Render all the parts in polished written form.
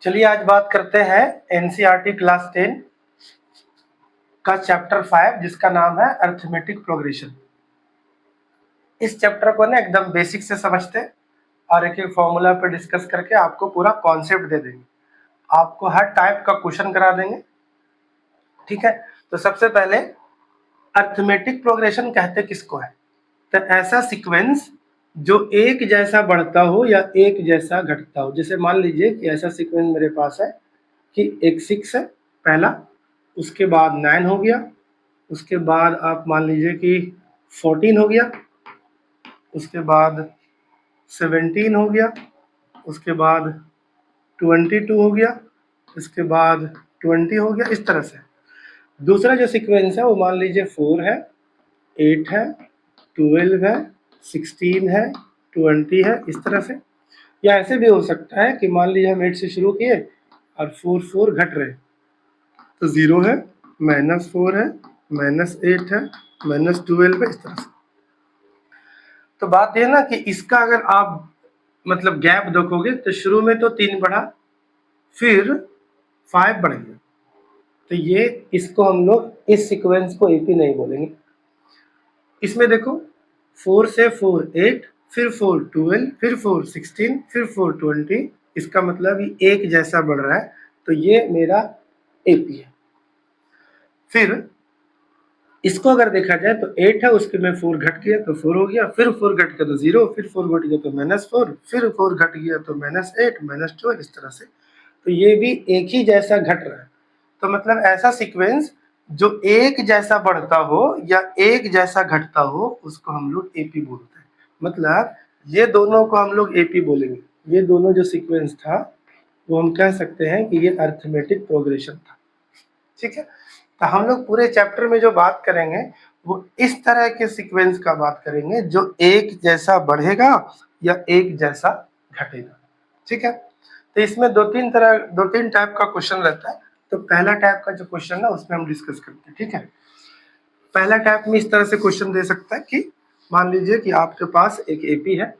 चलिए आज बात करते हैं एनसीईआरटी क्लास 10 का चैप्टर 5 जिसका नाम है अरिथमेटिक प्रोग्रेशन। इस चैप्टर को ना एकदम बेसिक से समझते हैं और एक एक फॉर्मूला पे डिस्कस करके आपको पूरा कॉन्सेप्ट दे देंगे। आपको हर टाइप का क्वेश्चन करा देंगे, ठीक है। तो सबसे पहले अरिथमेटिक प्रोग्रेशन कहते किसको है? तो ऐसा सीक्वेंस जो एक जैसा बढ़ता हो या एक जैसा घटता हो। जैसे मान लीजिए कि ऐसा सीक्वेंस मेरे पास है कि एक 6 है पहला, उसके बाद 9 हो गया, उसके बाद आप मान लीजिए कि 14 हो गया, उसके बाद 17 हो गया, उसके बाद 22 हो गया, इसके बाद 20 हो गया, इस तरह से। दूसरा जो सीक्वेंस है वो मान लीजिए 4 है, 8 है, 12 है, 16 है, 20 है, इस तरह से। या ऐसे भी हो सकता है कि मान लीजिए हम 8 से शुरू किए और 4 घट रहे, तो 0 है, -4 है, -8 है, -12 है, इस तरह से। तो बात यह ना कि इसका अगर आप मतलब गैप देखोगे तो शुरू में तो 3 बढ़ा, फिर 5 बढ़ गया, तो ये इसको हम लोग इस सीक्वेंस को एपी नहीं बोलेंगे। इसमें देखो 4 से 4 8, फिर 4 12, फिर 4 16, फिर 4 20, इसका मतलब ये एक जैसा बढ़ रहा है, तो ये मेरा एपी है। फिर इसको अगर देखा जाए तो 8 है, उसके में 4 घट गया तो 4 हो गया, फिर 4 घट गया तो 0, फिर 4 घट गया तो -4, फिर 4 घट गया तो -8, -12, इस तरह से। तो ये भी एक ही जैसा घट रहा है। तो मतलब ऐसा सीक्वेंस जो एक जैसा बढ़ता हो या एक जैसा घटता हो उसको हम लोग एपी बोलते हैं। मतलब ये दोनों को हम लोग एपी बोलेंगे। ये दोनों जो सीक्वेंस था वो हम कह सकते हैं कि ये अरिथमेटिक प्रोग्रेशन था, ठीक है। तो हम लोग पूरे चैप्टर में जो बात करेंगे वो इस तरह के सीक्वेंस का बात करेंगे जो एक जैसा बढ़ेगा या एक जैसा घटेगा, ठीक है। तो इसमें दो तीन टाइप का क्वेश्चन रहता है। तो पहला टाइप का जो क्वेश्चन है उसमें हम डिस्कस करते हैं, ठीक है। पहला टाइप में इस तरह से क्वेश्चन दे सकता है कि मान लीजिए कि आपके पास एक एपी है,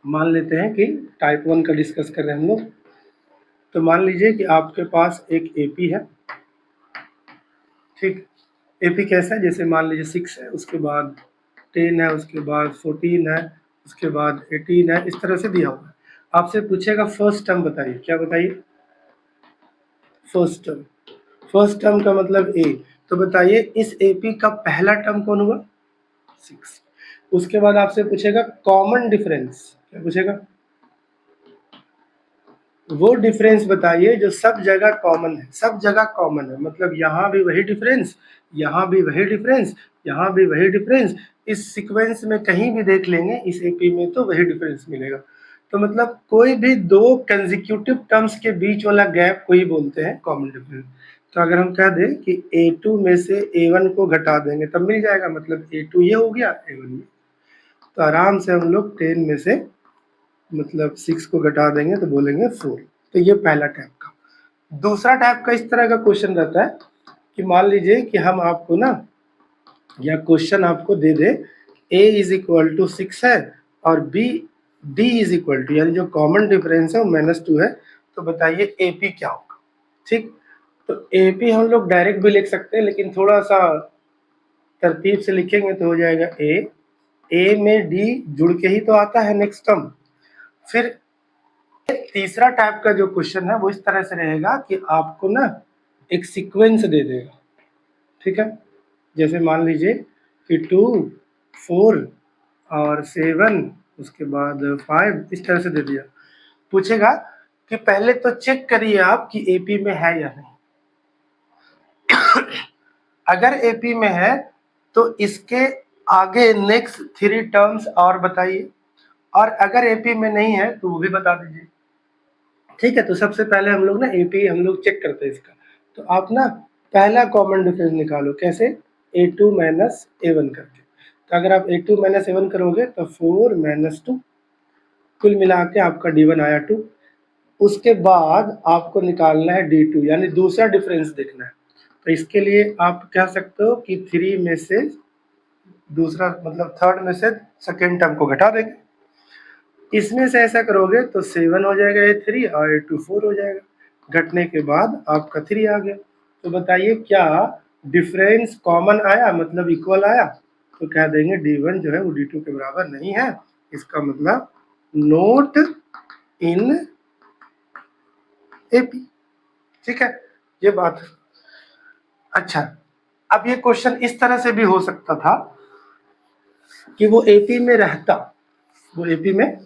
मान लेते हैं कि टाइप 1 का डिस्कस कर रहे हैं हम लोग। तो मान लीजिए कि आपके पास एक एपी है, ठीक। एपी कैसा है? जैसे मान लीजिए 6 है, उसके बाद 10 है, उसके बाद 14 है, उसके बाद 18 है, इस तरह से दिया हुआ है। आपसे पूछेगा फर्स्ट टर्म बताइए, क्या बताइए? First term. फर्स्ट टर्म का मतलब ए, तो बताइए इस एपी का पहला टर्म कौन हुआ? 6। उसके बाद आपसे पूछेगा कॉमन डिफरेंस, क्या पूछेगा? वो डिफरेंस बताइए जो सब जगह कॉमन है। सब जगह कॉमन है मतलब यहाँ भी वही डिफरेंस, यहाँ भी वही डिफरेंस, यहाँ भी वही डिफरेंस। इस सीक्वेंस में कहीं भी देख लेंगे इस एपी में तो वही डिफरेंस मिलेगा। तो मतलब कोई भी दो कंसेक्यूटिव टर्म्स के बीच वाला गैप को ही बोलते हैं कॉमन डिफरेंस। तो अगर हम कह दें कि A2 में से A1 को घटा देंगे तब मिल जाएगा, मतलब A2 ये हो गया, A1 ये। तो आराम से हम लोग 10 में से मतलब 6 को घटा देंगे तो बोलेंगे 4। तो ये पहला टाइप का। दूसरा टाइप का इस तरह का क्वेश्चन रहता है कि मान लीजिए कि हम आपको ना या क्वेश्चन आपको दे दे a इज इक्वल टू 6 है और b d is equal to, यानी जो कॉमन डिफरेंस है वो -2 है, तो बताइए AP क्या होगा, ठीक। तो AP हम लोग डायरेक्ट भी लिख सकते हैं लेकिन थोड़ा सा तरतीब से लिखेंगे तो हो जाएगा a में d जुड़ के ही तो आता है नेक्स्ट टर्म। फिर तीसरा टाइप का जो क्वेश्चन है वो इस तरह से रहेगा कि आपको ना एक सीक्वेंस दे देगा, ठीक है। जैसे मान लीजिए कि 2 4 और 7 उसके बाद 5 इस तरह से दे दिया। पूछेगा कि पहले तो चेक करिए आप कि एपी में है या नहीं। अगर एपी में है तो इसके आगे नेक्स्ट 3 टर्म्स और बताइए, और अगर एपी में नहीं है तो वो भी बता दीजिए, ठीक है। तो सबसे पहले हम लोग ना एपी हम लोग चेक करते हैं इसका। तो आप ना पहला कॉमन डिफरेंस निकालो, कैसे? A2 माइनस A1 करके। तो अगर आप A2 माइनस A1 करोगे तो 4 -2, कुल मिला के आपका D1 आया 2। उसके बाद आपको निकालना है D2 यानी दूसरा डिफरेंस देखना है। तो इसके लिए आप कह सकते हो कि 3 में से दूसरा मतलब थर्ड में से सेकेंड टर्म को घटा देंगे। इसमें से ऐसा करोगे तो 7 हो जाएगा A3 और A2 4 हो जाएगा। घटने के बाद आपका 3 आ गया। तो बताइए क्या डिफरेंस कॉमन आया, मतलब इक्वल आया? तो कह देंगे D1 जो है वो D2 के बराबर नहीं है, इसका मतलब नोट इन AP। ठीक है, ये बात है। अच्छा, अब ये क्वेश्चन इस तरह से भी हो सकता था कि वो AP में रहता, वो AP में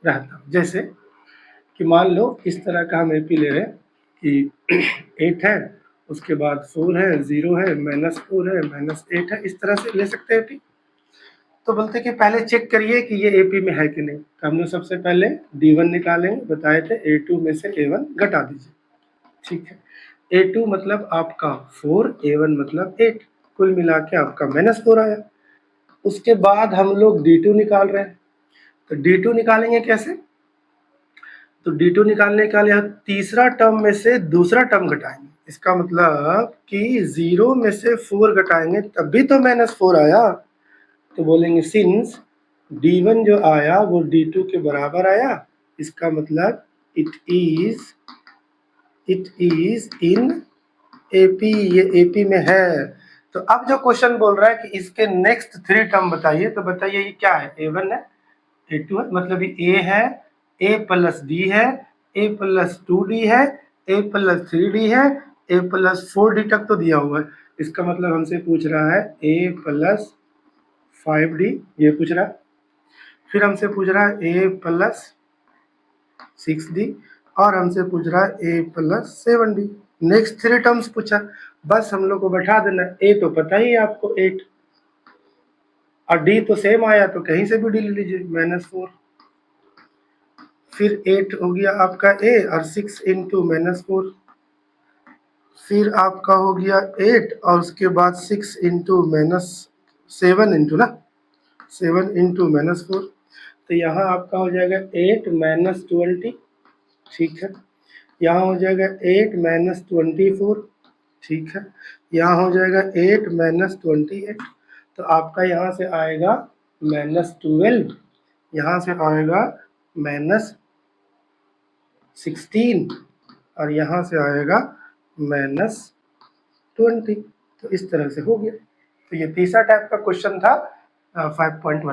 रहता। जैसे कि मान लो इस तरह का हम AP ले रहे हैं कि 8 है, उसके बाद 4 है, 0 है, -4 है, -8 है, इस तरह से ले सकते हैं AP। तो बोलते कि पहले चेक करिए कि ये AP में है कि नहीं। तो हम लोग सबसे पहले D1 निकालेंगे, बताए थे A2 में से A1 घटा दीजिए। ठीक है, A2 मतलब आपका 4, A1 मतलब 8, कुल मिला के आपका -4 आया। उसके बाद हम लोग D2 निकाल रहे हैं, तो D2 निकालेंगे कैसे? तो D2 निकालने के लिए तीसरा टर्म में से दूसरा टर्म घटाएंगे। इसका मतलब कि 0 में से 4 घटाएंगे तब भी तो -4 आया। तो बोलेंगे सिंस D1 जो आया वो D2 के बराबर आया, इसका मतलब इट इज इन AP, ये AP में है। तो अब जो क्वेश्चन बोल रहा है कि इसके नेक्स्ट 3 टर्म बताइए, तो बताइए ये क्या है? A1 है, A2 है, मतलब ये A है, A प्लस D है, A प्लस 2D है, A प्लस 3D है, A प्लस 4D तक तो दिया हुआ है। इसका मतलब हमसे पूछ रहा है A प्लस 5D, ये पूछ रहा है। फिर हमसे पूछ रहा है A प्लस 6D और हमसे पूछ रहा है A plus 7D। Next 3 terms पूछा, बस हम लोग को बैठा देना। A तो पता ही है आपको 8, और D तो सेम आया, तो कहीं से भी D ले लीजिए, -4। फिर 8 हो गया आपका A और 6 इंटू -4, फिर आपका हो गया 8 और उसके बाद 6 इंटू -7 इंटू ना 7 इंटू -4, तो यहाँ आपका हो जाएगा 8 -20। ठीक है, यहाँ हो जाएगा 8 -24। ठीक है, यहाँ हो जाएगा 8 -28। तो आपका यहाँ से आएगा -12, यहाँ से आएगा -16 और यहाँ से आएगा -20। तो इस तरह से हो गया। तो ये तीसरा टाइप का क्वेश्चन था 5.1।